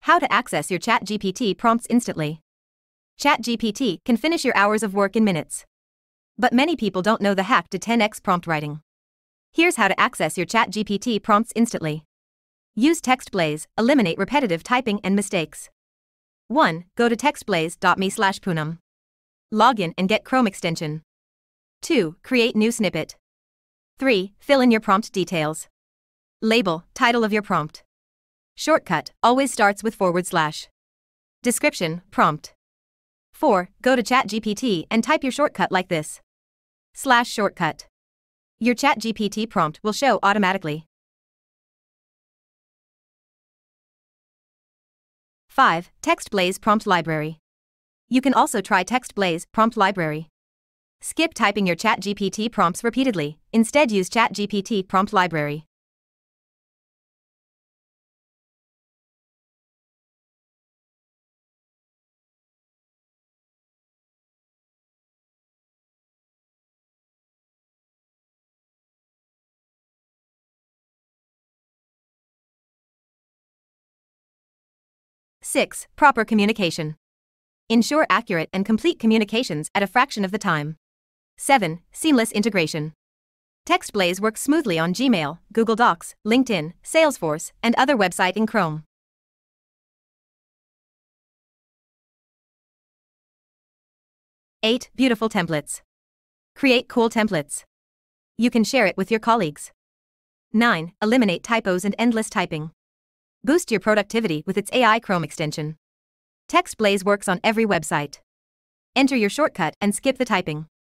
How to access your ChatGPT prompts instantly. ChatGPT can finish your hours of work in minutes. But many people don't know the hack to 10x prompt writing. Here's how to access your ChatGPT prompts instantly. Use TextBlaze, eliminate repetitive typing and mistakes. 1. Go to textblaze.me/poonam. Log in and get Chrome extension. 2. Create new snippet. 3. Fill in your prompt details. Label, title of your prompt. Shortcut, always starts with /. Description, prompt. 4. Go to ChatGPT and type your shortcut like this. /shortcut. Your ChatGPT prompt will show automatically. 5. TextBlaze Prompt Library. You can also try TextBlaze Prompt Library. Skip typing your ChatGPT prompts repeatedly, instead use ChatGPT Prompt Library. Six. Proper communication. Ensure accurate and complete communications at a fraction of the time. 7. Seamless integration. TextBlaze works smoothly on Gmail, Google Docs, LinkedIn, Salesforce, and other websites in Chrome. 8. Beautiful templates. Create cool templates. You can share it with your colleagues. 9. Eliminate typos and endless typing. Boost your productivity with its AI Chrome extension. TextBlaze works on every website. Enter your shortcut and skip the typing.